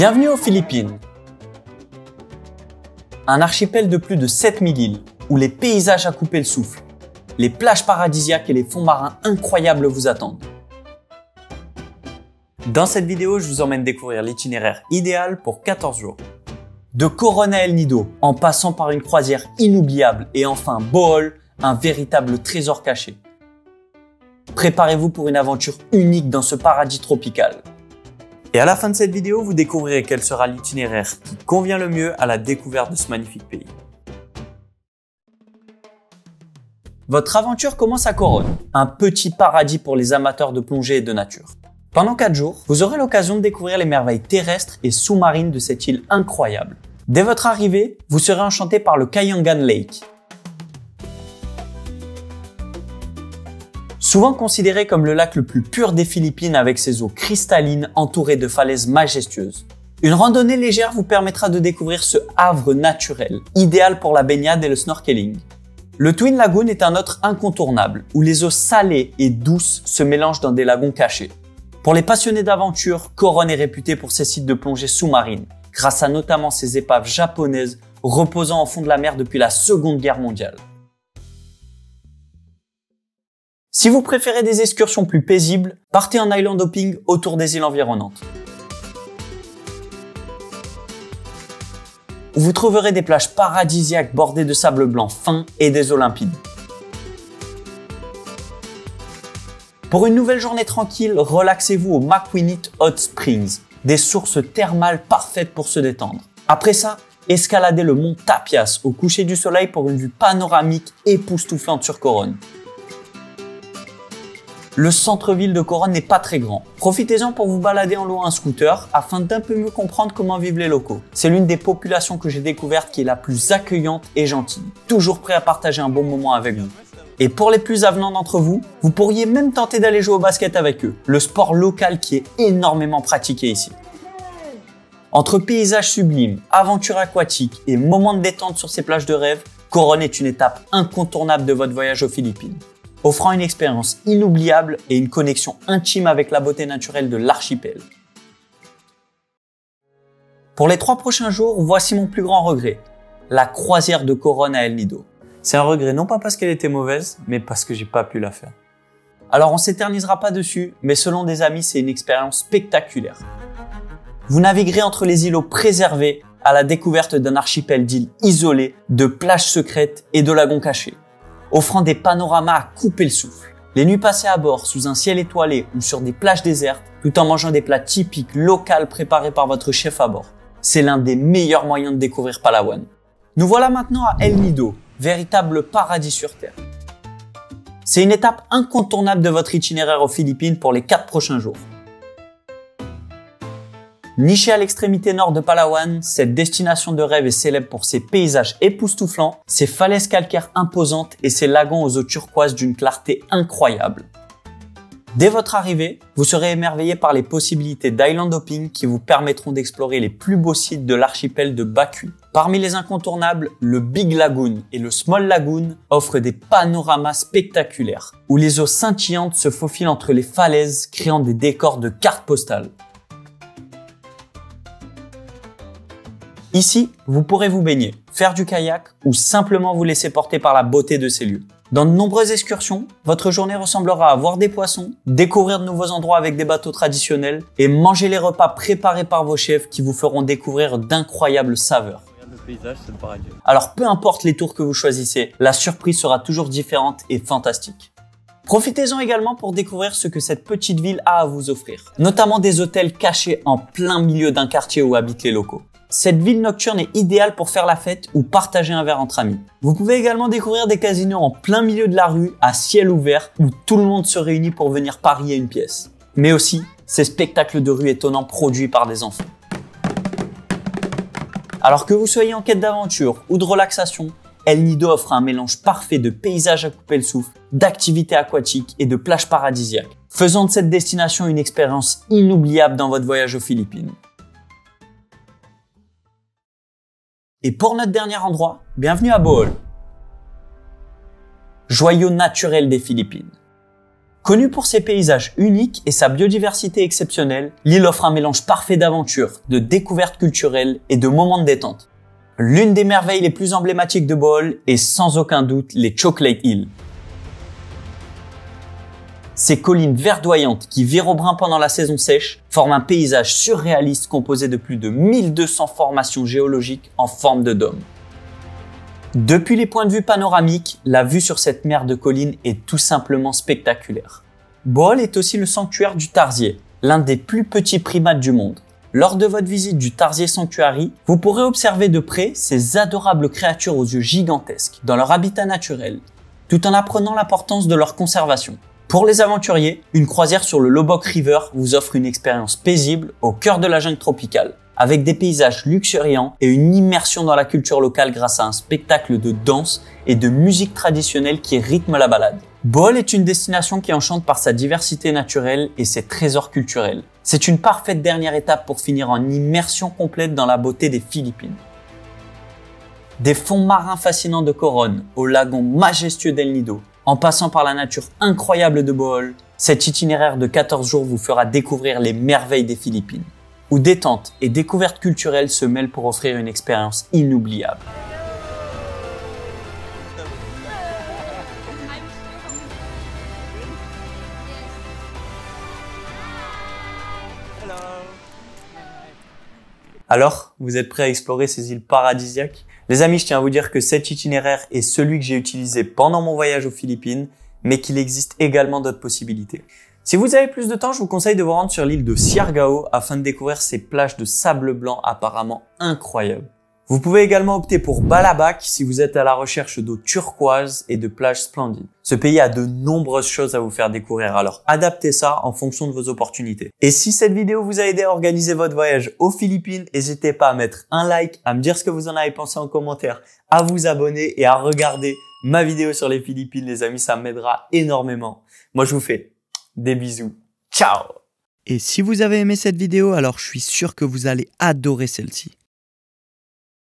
Bienvenue aux Philippines. Un archipel de plus de 7000 îles, où les paysages à couper le souffle, les plages paradisiaques et les fonds marins incroyables vous attendent. Dans cette vidéo, je vous emmène découvrir l'itinéraire idéal pour 14 jours. De Coron à El Nido, en passant par une croisière inoubliable et enfin Bohol, un véritable trésor caché. Préparez-vous pour une aventure unique dans ce paradis tropical. Et à la fin de cette vidéo, vous découvrirez quel sera l'itinéraire qui convient le mieux à la découverte de ce magnifique pays. Votre aventure commence à Coron, un petit paradis pour les amateurs de plongée et de nature. Pendant 4 jours, vous aurez l'occasion de découvrir les merveilles terrestres et sous-marines de cette île incroyable. Dès votre arrivée, vous serez enchanté par le Kayangan Lake. Souvent considéré comme le lac le plus pur des Philippines avec ses eaux cristallines entourées de falaises majestueuses. Une randonnée légère vous permettra de découvrir ce havre naturel, idéal pour la baignade et le snorkeling. Le Twin Lagoon est un autre incontournable, où les eaux salées et douces se mélangent dans des lagons cachés. Pour les passionnés d'aventure, Coron est réputé pour ses sites de plongée sous-marine, grâce à notamment ses épaves japonaises reposant au fond de la mer depuis la Seconde Guerre mondiale. Si vous préférez des excursions plus paisibles, partez en island hopping autour des îles environnantes. Vous trouverez des plages paradisiaques bordées de sable blanc fin et des eaux limpides. Pour une nouvelle journée tranquille, relaxez-vous au Makwinit Hot Springs, des sources thermales parfaites pour se détendre. Après ça, escaladez le mont Tapias au coucher du soleil pour une vue panoramique époustouflante sur Coron. Le centre-ville de Coron n'est pas très grand. Profitez-en pour vous balader en louant un scooter afin d'un peu mieux comprendre comment vivent les locaux. C'est l'une des populations que j'ai découvertes qui est la plus accueillante et gentille, toujours prêt à partager un bon moment avec vous. Et pour les plus avenants d'entre vous, vous pourriez même tenter d'aller jouer au basket avec eux, le sport local qui est énormément pratiqué ici. Entre paysages sublimes, aventures aquatiques et moments de détente sur ces plages de rêve, Coron est une étape incontournable de votre voyage aux Philippines, offrant une expérience inoubliable et une connexion intime avec la beauté naturelle de l'archipel. Pour les 3 prochains jours, voici mon plus grand regret, la croisière de Coron à El Nido. C'est un regret non pas parce qu'elle était mauvaise, mais parce que j'ai pas pu la faire. Alors on s'éternisera pas dessus, mais selon des amis, c'est une expérience spectaculaire. Vous naviguerez entre les îlots préservés à la découverte d'un archipel d'îles isolées, de plages secrètes et de lagons cachés, offrant des panoramas à couper le souffle. Les nuits passées à bord, sous un ciel étoilé ou sur des plages désertes, tout en mangeant des plats typiques locaux préparés par votre chef à bord. C'est l'un des meilleurs moyens de découvrir Palawan. Nous voilà maintenant à El Nido, véritable paradis sur terre. C'est une étape incontournable de votre itinéraire aux Philippines pour les 4 prochains jours. Nichée à l'extrémité nord de Palawan, cette destination de rêve est célèbre pour ses paysages époustouflants, ses falaises calcaires imposantes et ses lagons aux eaux turquoises d'une clarté incroyable. Dès votre arrivée, vous serez émerveillé par les possibilités d'island hopping qui vous permettront d'explorer les plus beaux sites de l'archipel de Baku. Parmi les incontournables, le Big Lagoon et le Small Lagoon offrent des panoramas spectaculaires, où les eaux scintillantes se faufilent entre les falaises, créant des décors de cartes postales. Ici, vous pourrez vous baigner, faire du kayak ou simplement vous laisser porter par la beauté de ces lieux. Dans de nombreuses excursions, votre journée ressemblera à voir des poissons, découvrir de nouveaux endroits avec des bateaux traditionnels et manger les repas préparés par vos chefs qui vous feront découvrir d'incroyables saveurs. Le paysage, c'est le paradis. Alors peu importe les tours que vous choisissez, la surprise sera toujours différente et fantastique. Profitez-en également pour découvrir ce que cette petite ville a à vous offrir, notamment des hôtels cachés en plein milieu d'un quartier où habitent les locaux. Cette ville nocturne est idéale pour faire la fête ou partager un verre entre amis. Vous pouvez également découvrir des casinos en plein milieu de la rue, à ciel ouvert, où tout le monde se réunit pour venir parier une pièce. Mais aussi, ces spectacles de rue étonnants produits par des enfants. Alors que vous soyez en quête d'aventure ou de relaxation, El Nido offre un mélange parfait de paysages à couper le souffle, d'activités aquatiques et de plages paradisiaques, faisant de cette destination une expérience inoubliable dans votre voyage aux Philippines. Et pour notre dernier endroit, bienvenue à Bohol. Joyau naturel des Philippines. Connue pour ses paysages uniques et sa biodiversité exceptionnelle, l'île offre un mélange parfait d'aventures, de découvertes culturelles et de moments de détente. L'une des merveilles les plus emblématiques de Bohol est sans aucun doute les Chocolate Hills. Ces collines verdoyantes qui virent au brun pendant la saison sèche forment un paysage surréaliste composé de plus de 1200 formations géologiques en forme de dôme. Depuis les points de vue panoramiques, la vue sur cette mer de collines est tout simplement spectaculaire. Bohol est aussi le sanctuaire du tarsier, l'un des plus petits primates du monde. Lors de votre visite du Tarsier Sanctuary, vous pourrez observer de près ces adorables créatures aux yeux gigantesques dans leur habitat naturel, tout en apprenant l'importance de leur conservation. Pour les aventuriers, une croisière sur le Lobok River vous offre une expérience paisible au cœur de la jungle tropicale, avec des paysages luxuriants et une immersion dans la culture locale grâce à un spectacle de danse et de musique traditionnelle qui rythme la balade. Bohol est une destination qui enchante par sa diversité naturelle et ses trésors culturels. C'est une parfaite dernière étape pour finir en immersion complète dans la beauté des Philippines. Des fonds marins fascinants de Coron au lagon majestueux d'El Nido, en passant par la nature incroyable de Bohol, cet itinéraire de 14 jours vous fera découvrir les merveilles des Philippines, où détente et découverte culturelle se mêlent pour offrir une expérience inoubliable. Alors, vous êtes prêts à explorer ces îles paradisiaques? Les amis, je tiens à vous dire que cet itinéraire est celui que j'ai utilisé pendant mon voyage aux Philippines, mais qu'il existe également d'autres possibilités. Si vous avez plus de temps, je vous conseille de vous rendre sur l'île de Siargao afin de découvrir ces plages de sable blanc apparemment incroyables. Vous pouvez également opter pour Balabac si vous êtes à la recherche d'eau turquoise et de plages splendides. Ce pays a de nombreuses choses à vous faire découvrir, alors adaptez ça en fonction de vos opportunités. Et si cette vidéo vous a aidé à organiser votre voyage aux Philippines, n'hésitez pas à mettre un like, à me dire ce que vous en avez pensé en commentaire, à vous abonner et à regarder ma vidéo sur les Philippines, les amis, ça m'aidera énormément. Moi, je vous fais des bisous. Ciao! Et si vous avez aimé cette vidéo, alors je suis sûr que vous allez adorer celle-ci.